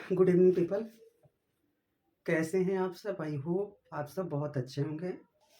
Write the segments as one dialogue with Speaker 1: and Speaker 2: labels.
Speaker 1: Good evening people. कैसे हैं आप सब? आई होप आप सब बहुत अच्छे होंगे।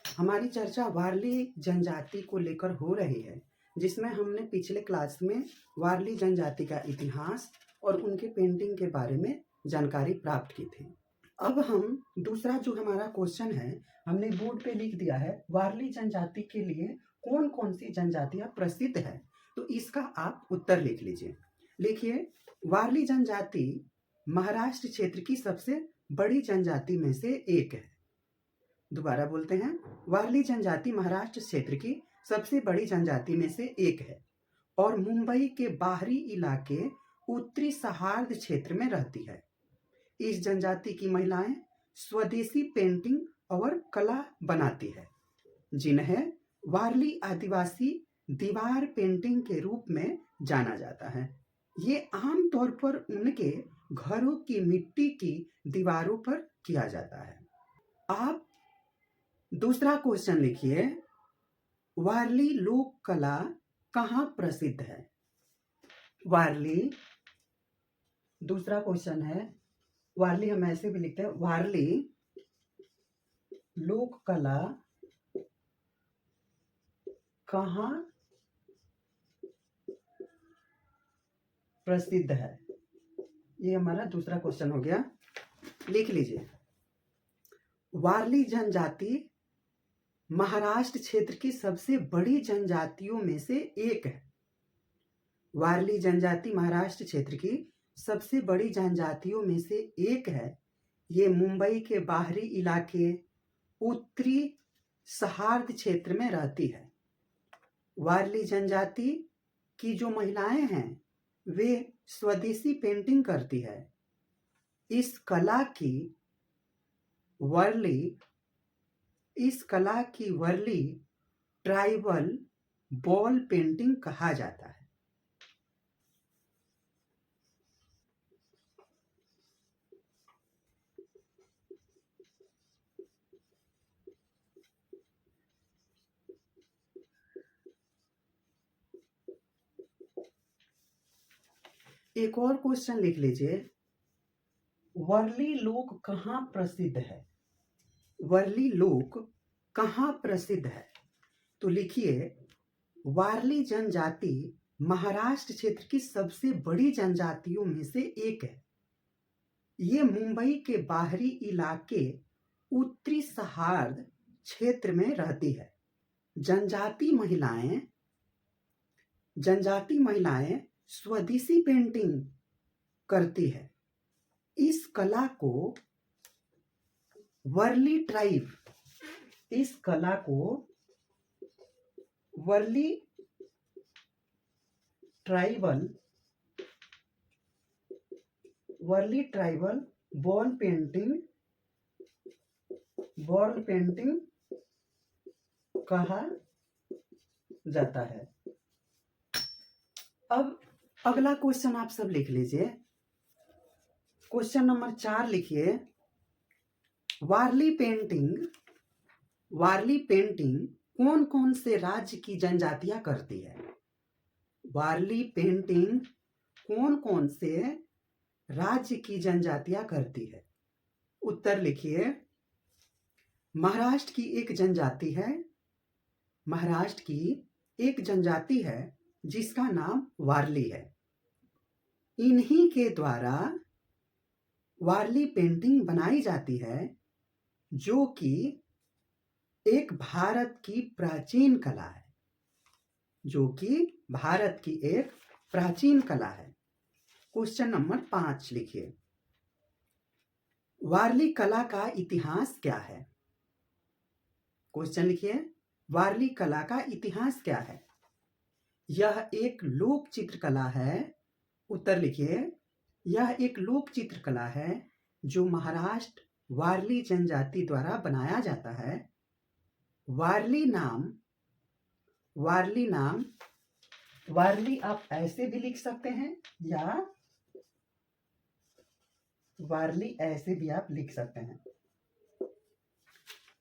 Speaker 1: हमारी चर्चा वारली जनजाति को लेकर हो रही है, जिसमें हमने पिछले क्लास में वारली जनजाति का इतिहास और उनके पेंटिंग के बारे में जानकारी प्राप्त की थी। अब हम दूसरा जो हमारा क्वेश्चन है, हमने बोर्ड पे लिख दिया है, वारली जनजाति के लिए कौन कौन सी जनजातियां प्रसिद्ध है, तो इसका आप उत्तर लिख लीजिए। लिखिए, वारली जनजाति महाराष्ट्र क्षेत्र की सबसे बड़ी जनजाति में से एक है। दोबारा बोलते हैं, वारली जनजाति महाराष्ट्र क्षेत्र की सबसे बड़ी जनजाति में से एक है और मुंबई के बाहरी इलाके उत्तरी सहार्द क्षेत्र में रहती है। इस जनजाति की महिलाएं स्वदेशी पेंटिंग और कला बनाती है, जिन्हें वारली आदिवासी दीवार पेंटिंग के रूप में जाना जाता है। ये आमतौर पर उनके घरों की मिट्टी की दीवारों पर किया जाता है। आप दूसरा क्वेश्चन लिखिए, वारली लोक कला कहाँ प्रसिद्ध है? वारली, दूसरा क्वेश्चन है, वारली हम ऐसे भी लिखते हैं, वारली लोक कला कहाँ प्रसिद्ध है? ये हमारा दूसरा क्वेश्चन हो गया। लिख लीजिए, वारली जनजाति महाराष्ट्र क्षेत्र की सबसे बड़ी जनजातियों में से एक है। वारली जनजाति महाराष्ट्र क्षेत्र की सबसे बड़ी जनजातियों में से एक है। ये मुंबई के बाहरी इलाके उत्तरी सहार्द क्षेत्र में रहती है। वारली जनजाति की जो महिलाएं हैं वे स्वदेशी पेंटिंग करती है। इस कला की वर्ली ट्राइबल बॉल पेंटिंग कहा जाता है। एक और क्वेश्चन लिख लीजिए, वर्ली लोक कहाँ प्रसिद्ध है? वर्ली लोक कहाँ प्रसिद्ध है? तो लिखिए, वारली जनजाति महाराष्ट्र क्षेत्र की सबसे बड़ी जनजातियों में से एक है। ये मुंबई के बाहरी इलाके उत्तरी सहार्द क्षेत्र में रहती है। जनजाति महिलाएं स्वदेशी पेंटिंग करती है। इस कला को वर्ली ट्राइबल बॉल पेंटिंग कहा जाता है। अब अगला क्वेश्चन आप सब लिख लीजिए। क्वेश्चन नंबर 4 लिखिए, वारली पेंटिंग कौन कौन से राज्य की जनजातियां करती है? वारली पेंटिंग कौन कौन से राज्य की जनजातियां करती है? उत्तर लिखिए, महाराष्ट्र की एक जनजाति है जिसका नाम वारली है। इन्हीं के द्वारा वारली पेंटिंग बनाई जाती है, जो कि एक भारत की प्राचीन कला है। क्वेश्चन नंबर 5 लिखिए, वारली कला का इतिहास क्या है? क्वेश्चन लिखिए, वारली कला का इतिहास क्या है? यह एक लोक चित्रकला है। उत्तर लिखिए, यह एक लोक चित्रकला है जो महाराष्ट्र वारली जनजाति द्वारा बनाया जाता है। वारली आप ऐसे भी लिख सकते हैं या वारली ऐसे भी आप लिख सकते हैं।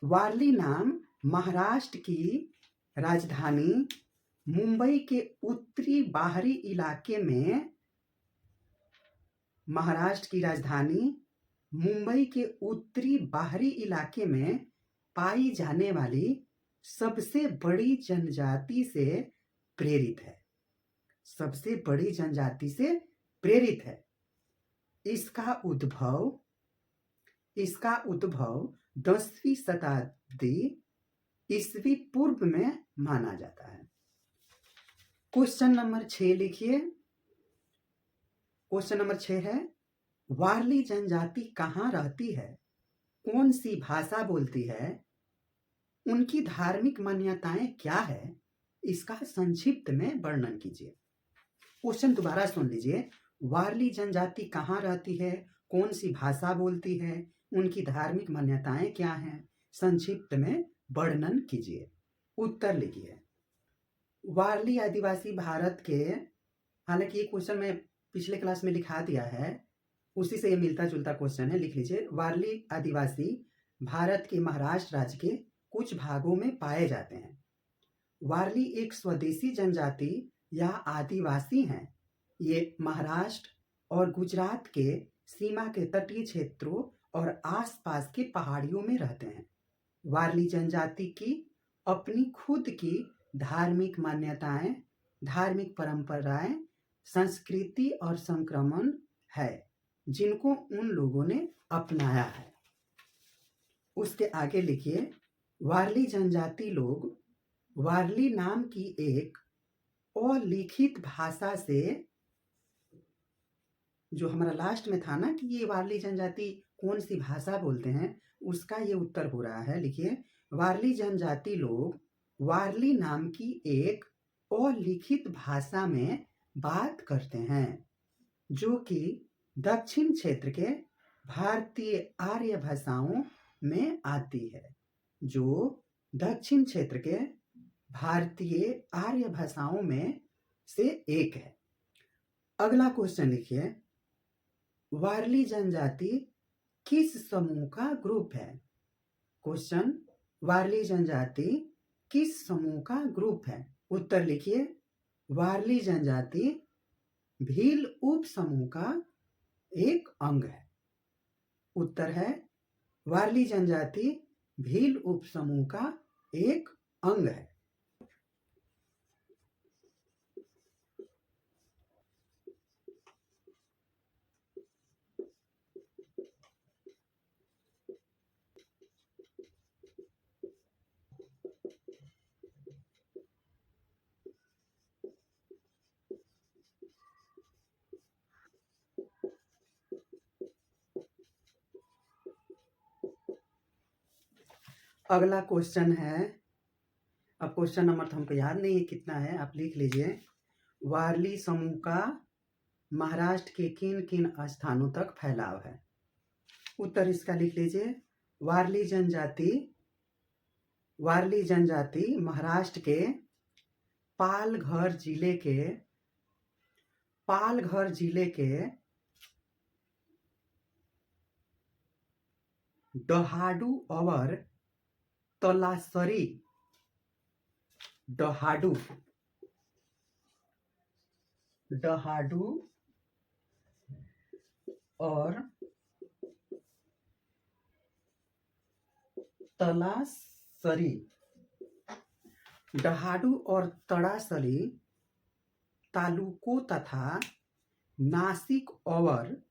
Speaker 1: वारली नाम महाराष्ट्र की राजधानी मुंबई के उत्तरी बाहरी इलाके में महाराष्ट्र की राजधानी मुंबई के उत्तरी बाहरी इलाके में पाई जाने वाली सबसे बड़ी जनजाति से प्रेरित है। सबसे बड़ी जनजाति से प्रेरित है। इसका उद्भव 10वीं शताब्दी ईस्वी पूर्व में माना जाता है। क्वेश्चन नंबर 6 लिखिए। क्वेश्चन नंबर 6 है, वारली जनजाति कहाँ रहती है, कौन सी भाषा बोलती है, उनकी धार्मिक मान्यताएं क्या है, इसका संक्षिप्त में वर्णन कीजिए। क्वेश्चन दोबारा सुन लीजिए। वारली जनजाति कहाँ रहती है, कौन सी भाषा बोलती है, उनकी धार्मिक मान्यताएं क्या हैं, संक्षिप्त में वर्णन कीजिए। उत्तर लिखिए। वारली आदिवासी भारत के, हालांकि ये क्वेश्चन मैं पिछले क्लास में लिखा दिया है, उसी से ये मिलता जुलता क्वेश्चन है, लिख लीजिए। वारली आदिवासी भारत के महाराष्ट्र राज्य के कुछ भागों में पाए जाते हैं। वारली एक स्वदेशी जनजाति या आदिवासी हैं। ये महाराष्ट्र और गुजरात के सीमा के तटीय क्षेत्रों और आसपास के पहाड़ियों में रहते हैं। वारली जनजाति की अपनी खुद की धार्मिक मान्यताएं, धार्मिक परंपराएं, संस्कृति और संक्रमण है जिनको उन लोगों ने अपनाया है। उसके आगे लिखिए। वारली जनजाति लोग वारली नाम की एक अलिखित भाषा से, जो हमारा लास्ट में था ना कि ये वारली जनजाति कौन सी भाषा बोलते हैं, उसका ये उत्तर हो रहा है। लिखिए, वारली जनजाति लोग वारली नाम की एक अलिखित भाषा में बात करते हैं जो कि दक्षिण क्षेत्र के भारतीय आर्य भाषाओं में आती है। जो दक्षिण क्षेत्र के भारतीय आर्य भाषाओं में से एक है। अगला क्वेश्चन लिखिए। वारली जनजाति किस समूह का ग्रुप है? क्वेश्चन, वारली जनजाति किस समूह का ग्रुप है? उत्तर लिखिए। वारली जनजाति भील उप समूह का एक अंग है। उत्तर है, वारली जनजाति भील उप समूह का एक अंग है। अगला क्वेश्चन है, अब क्वेश्चन नंबर तो हमको याद नहीं है कितना है, आप लिख लीजिए। वारली समूह का महाराष्ट्र के किन किन स्थानों तक फैलाव है? उत्तर इसका लिख लीजिए। वारली जनजाति महाराष्ट्र के पालघर जिले के डहाडू और तलासरी, डहाडू और तलासरी, डहाडू और तड़ासरी तालुकों तथा नासिक और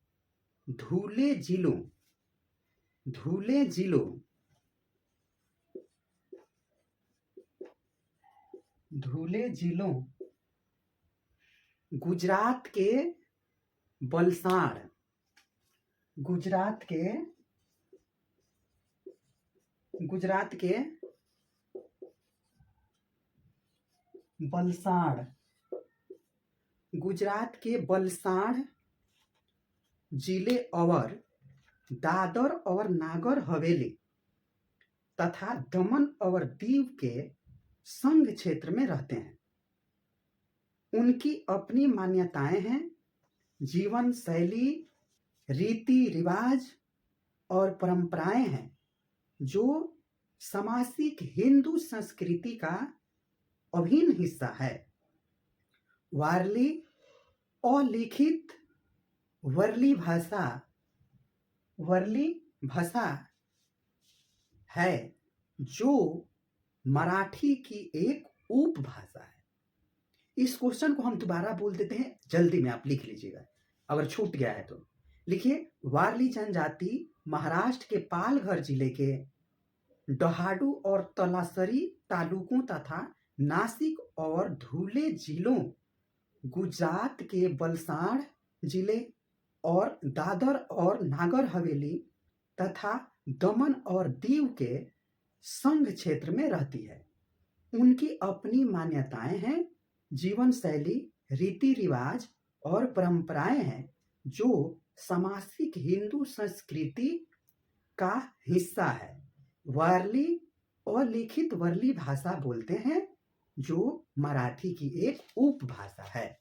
Speaker 1: धुले जिलों गुजरात के वलसाड जिले और दादर और नागर हवेली तथा दमन और दीव के संघ क्षेत्र में रहते हैं। उनकी अपनी मान्यताएं हैं, जीवन शैली, रीति रिवाज और परंपराएं हैं जो सामासिक हिंदू संस्कृति का अभिन्न हिस्सा है। वारली वर्ली भाषा वर्ली भाषा है जो मराठी की एक उपभाषा है। इस क्वेश्चन को हम दोबारा बोल देते हैं, जल्दी में आप लिख लीजिएगा, अगर छूट गया है तो लिखिए। वारली जनजाति महाराष्ट्र के पालघर जिले के डहाडू और तलासरी तालुकों तथा नासिक और धुले जिलों, गुजरात के वलसाड़ जिले और दादर और नागर हवेली तथा दमन और दीव के संघ क्षेत्र में रहती है। उनकी अपनी मान्यताएं हैं, जीवन शैली, रीति रिवाज और परंपराएं हैं जो सामाजिक हिंदू संस्कृति का हिस्सा है। वारली अलिखित वर्ली भाषा बोलते हैं जो मराठी की एक उपभाषा है।